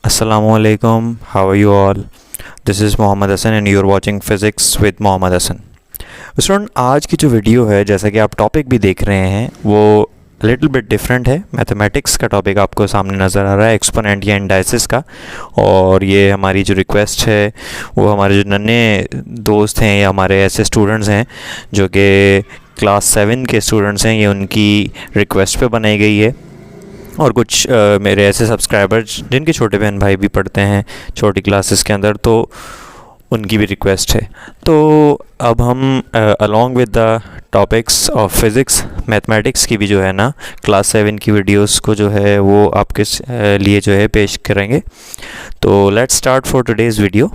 Assalamualaikum, how are you all? This is Mohammed Hassan and you are watching Physics with Mohammed Hassan. Student, आज की जो video है, जैसा कि आप टॉपिक भी देख रहे हैं, वो लिटिल बिट डिफरेंट है। मैथमेटिक्स का टॉपिक आपको सामने नज़र आ रहा है, एक्सपोनेंट या इंडाइसिस का। और ये हमारी जो रिक्वेस्ट है वो हमारे जो नन्हे दोस्त हैं या हमारे ऐसे स्टूडेंट्स हैं जो कि क्लास 7 के स्टूडेंट्स हैं, ये उनकी रिक्वेस्ट पे बनाई गई है। और कुछ मेरे ऐसे सब्सक्राइबर्स जिनके छोटे बहन भाई भी पढ़ते हैं छोटी क्लासेस के अंदर, तो उनकी भी रिक्वेस्ट है। तो अब हम along with the topics of physics mathematics की भी जो है ना क्लास 7 की वीडियोस को जो है वो आपके लिए जो है पेश करेंगे। तो let's start for today's video.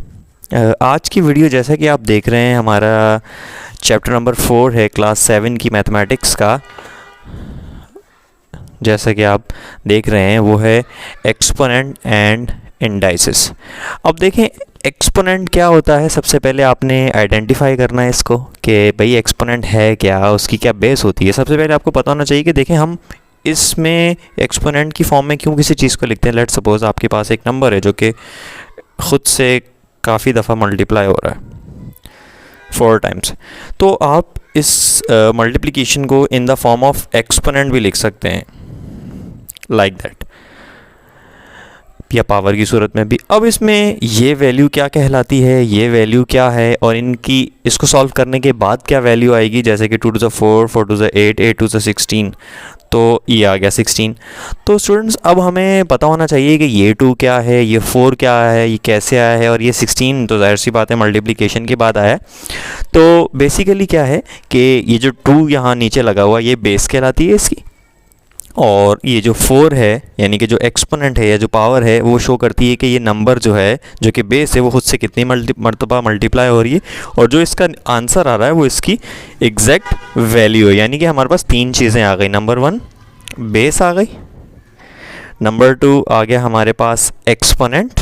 आज की वीडियो जैसा कि आप देख रहे हैं, हमारा चैप्टर नंबर 4 है क्लास 7 की मैथमेटिक्स का। जैसा कि आप देख रहे हैं वो है एक्सपोनेंट एंड इंडाइसिस। अब देखें एक्सपोनेंट क्या होता है। सबसे पहले आपने आइडेंटिफाई करना है इसको कि भाई एक्सपोनेंट है क्या, उसकी क्या बेस होती है। सबसे पहले आपको पता होना चाहिए कि देखें हम इसमें एक्सपोनेंट की फॉर्म में क्यों किसी चीज़ को लिखते हैं। लेट्स सपोज आपके पास एक नंबर है जो कि ख़ुद से काफ़ी दफ़ा मल्टीप्लाई हो रहा है 4 टाइम्स, तो आप इस मल्टीप्लिकेशन को in the form of exponent भी लिख सकते हैं, लाइक दैट, या पावर की सूरत में भी। अब इसमें ये वैल्यू क्या कहलाती है, ये वैल्यू क्या है, और इनकी इसको सॉल्व करने के बाद क्या वैल्यू आएगी। जैसे कि 2 to the 4, 4 to the 8, 8 to the 16, तो ये आ गया 16। तो स्टूडेंट्स अब हमें पता होना चाहिए कि ये 2 क्या है, ये 4 क्या है, ये कैसे आया है, और ये 16 तो जाहिर सी बात है मल्टीप्लिकेशन के बाद आया है। तो बेसिकली क्या है कि ये जो 2 यहाँ नीचे लगा हुआ ये बेस कहलाती है इसकी, और ये जो 4 है यानी कि जो एक्सपोनेंट है या जो पावर है वो शो करती है कि ये नंबर जो है जो कि बेस है वो खुद से कितनी मरतबा मल्टीप्लाई हो रही है, और जो इसका आंसर आ रहा है वो इसकी एग्जैक्ट वैल्यू है। यानी कि हमारे पास 3 चीज़ें आ गई। नंबर 1 बेस आ गई, नंबर 2 आ गया हमारे पास एक्सपोनेंट,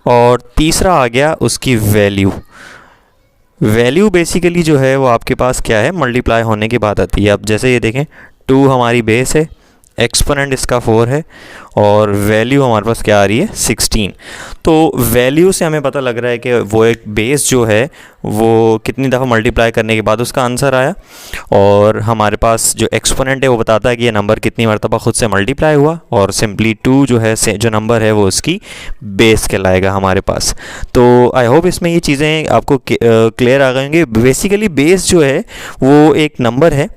और तीसरा आ गया उसकी वैल्यू। वैल्यू बेसिकली जो है वो आपके पास क्या है, मल्टीप्लाई होने के बाद आती है। अब जैसे ये देखें 2 हमारी बेस है, एक्सपोनेंट इसका 4 है, और वैल्यू हमारे पास क्या आ रही है 16। तो वैल्यू से हमें पता लग रहा है कि वो एक बेस जो है वो कितनी दफ़ा मल्टीप्लाई करने के बाद उसका आंसर आया, और हमारे पास जो एक्सपोनेंट है वो बताता है कि ये नंबर कितनी मरतबा खुद से मल्टीप्लाई हुआ, और सिंपली 2 जो है जो नंबर है वो उसकी बेस कहलाएगा हमारे पास। तो आई होप इसमें ये चीज़ें आपको क्लियर आ गई होंगी। बेसिकली बेस जो है वो एक नंबर है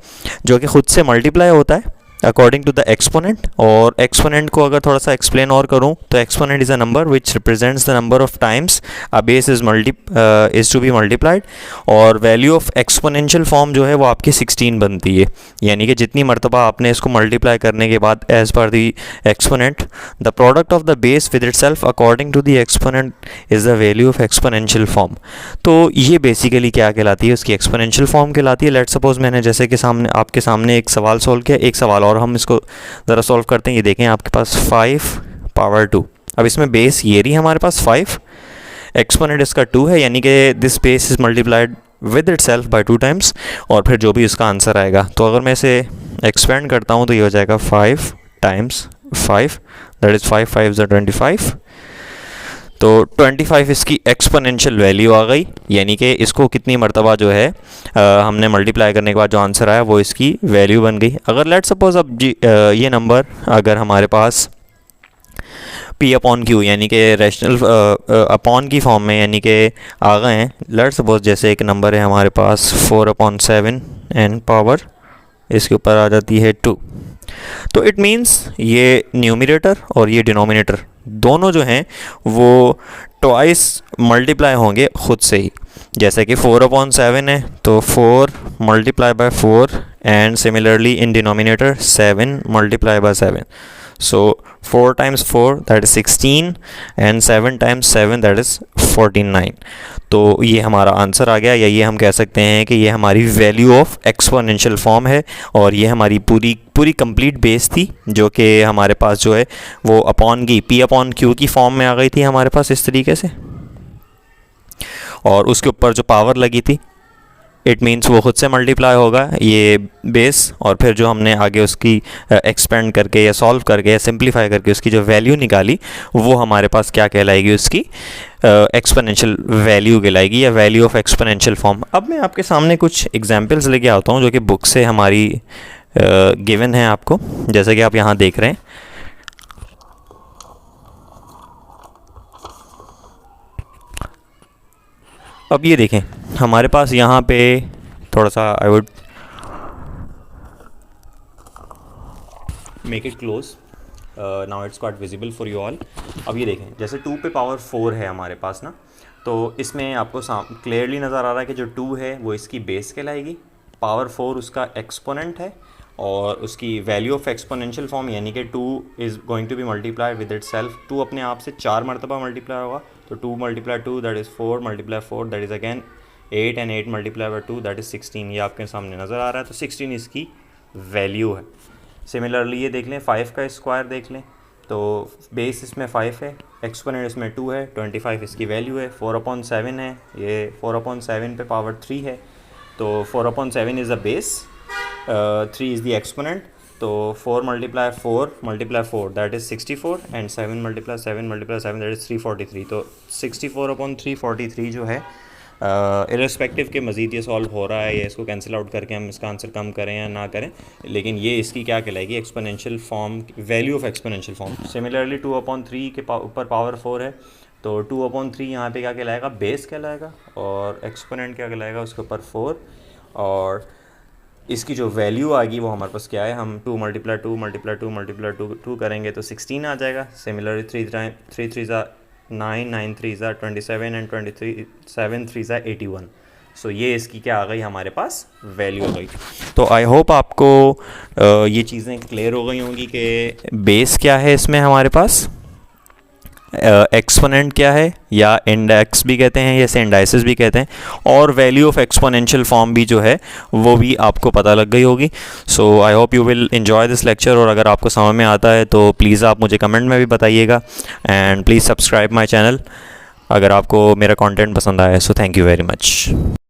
जो कि खुद से मल्टीप्लाई होता है अकॉर्डिंग टू द एक्सपोनेंट। और एक्सपोनेंट को अगर थोड़ा सा एक्सप्लेन और करूं तो exponent is a number which represents the number of times a base is to be multiplied, और वैल्यू ऑफ एक्सपोनेंशियल फॉर्म जो है वो आपकी 16 बनती है। यानी कि जितनी मरतबा आपने इसको मल्टीप्लाई करने के बाद as per the exponent the product of the base with itself according to the exponent is the value of exponential form. तो ये बेसिकली क्या कहलाती है, उसकी एक्सपोनेंशियल फॉर्म कहलाती है। लेट्स सपोज मैंने जैसे कि आपके सामने एक सवाल सॉल्व किया, एक सवाल और हम इसको ज़रा सॉल्व करते हैं। ये देखें आपके पास 5 पावर 2। अब इसमें बेस ये रही हमारे पास 5, एक्सपोनेंट इसका 2 है, यानी कि this base is multiplied with itself by 2 times, और फिर जो भी उसका आंसर आएगा। तो अगर मैं इसे एक्सपेंड करता हूँ तो ये हो जाएगा 5 टाइम्स 5, दैट इज़ 5 5 25। तो 25 इसकी एक्सपोनेंशियल वैल्यू आ गई, यानी कि इसको कितनी मरतबा जो है हमने मल्टीप्लाई करने के बाद जो आंसर आया वो इसकी वैल्यू बन गई। अगर लेट सपोज अब ये नंबर अगर हमारे पास P अपॉन Q यानी कि रैशनल अपॉन की फॉर्म में यानी कि आ गए हैं। लेट सपोज जैसे एक नंबर है हमारे पास 4/7 एंड पावर इसके ऊपर आ जाती है 2, तो इट मीन्स ये न्यूमरेटर और ये डिनोमिनेटर दोनों जो हैं वो ट्वाइस मल्टीप्लाई होंगे खुद से ही। जैसे कि 4/7 है तो 4 multiply by 4, and similarly in denominator 7 multiply by 7। So 4 times 4 that is 16 and 7 times 7 that is 49। तो ये हमारा आंसर आ गया, या ये हम कह सकते हैं कि ये हमारी वैल्यू ऑफ एक्सपोनेंशियल फॉर्म है, और ये हमारी पूरी कंप्लीट बेस थी जो कि हमारे पास जो है वो अपॉन की P अपॉन Q की फॉर्म में आ गई थी हमारे पास इस तरीके से, और उसके ऊपर जो पावर लगी थी इट मीन्स वो खुद से मल्टीप्लाई होगा ये बेस, और फिर जो हमने आगे उसकी एक्सपेंड करके या सॉल्व करके या सिंप्लीफाई करके उसकी जो वैल्यू निकाली वो हमारे पास क्या कहलाएगी, उसकी एक्सपोनेंशियल वैल्यू कहलाएगी या वैल्यू ऑफ एक्सपोनेंशियल फॉर्म। अब मैं आपके सामने कुछ एग्जांपल्स लेके आता हूँ जो कि बुक से हमारी गिवन है आपको, जैसे कि आप यहाँ देख रहे हैं। अब ये देखें हमारे पास यहाँ पे थोड़ा सा I would make it close, now it's quite visible for you all. अब ये देखें जैसे 2 पे पावर 4 है हमारे पास ना, तो इसमें आपको क्लियरली नज़र आ रहा है कि जो 2 है वो इसकी बेस कहलाएगी, पावर 4 उसका एक्सपोनेंट है, और उसकी वैल्यू ऑफ एक्सपोनेंशियल फॉर्म यानी कि 2 is going to be multiplied with itself. 2 अपने आप से 4 मरतबा मल्टीप्लाई होगा, तो 2 multiply 2 that is 4, multiply 4 that is again 8, and 8 multiply by 2 that is 16। ये आपके सामने नज़र आ रहा है, तो 16 इसकी वैल्यू है। सिमिलरली ये देख लें 5 का स्क्वायर देख लें, तो बेस इसमें 5 है, एक्सपोनेंट इसमें 2 है, 25 इसकी वैल्यू है, 4/7 है, ये 4/7 पे पावर 3 है, तो 4/7 is the base, 3 is the exponent, तो 4 multiply 4 that is 64, and 7 multiply 7 that is 343। तो 64/343 जो है इररिस्पेक्टिव के मज़ीद ये सॉल्व हो रहा है या इसको कैंसिल आउट करके हम इसका आंसर कम करें या ना करें, लेकिन ये इसकी क्या कहलाएगी, exponential form, value of exponential form. Similarly 2/3 के ऊपर पावर 4 है, तो 2/3 यहाँ पे क्या कहलाएगा, बेस कहलाएगा, और एक्सपोनेंट क्या कहलाएगा उसके ऊपर 4, और इसकी जो वैल्यू आएगी वो हमारे पास क्या है, हम 2 मल्टीप्लाई 2 मल्टीप्लाई 2 मल्टीप्लाई 2 करेंगे तो 16 आ जाएगा। Similarly 3 3 9, 9 3 27, and 7 3 81। सो ये इसकी क्या आ गई, हमारे पास वैल्यू आ गई। तो आई होप आपको ये चीज़ें क्लियर हो गई होंगी कि बेस क्या है इसमें हमारे पास, एक्सपोनेंट क्या है या इंडेक्स भी कहते हैं, जैसे इंडाइसिस भी कहते हैं, और वैल्यू ऑफ एक्सपोनेंशियल फॉर्म भी जो है वो भी आपको पता लग गई होगी। So I hope you will enjoy this lecture, और अगर आपको समझ में आता है तो प्लीज़ आप मुझे कमेंट में भी बताइएगा, and please subscribe my channel अगर आपको मेरा कंटेंट पसंद आया। So thank you very much.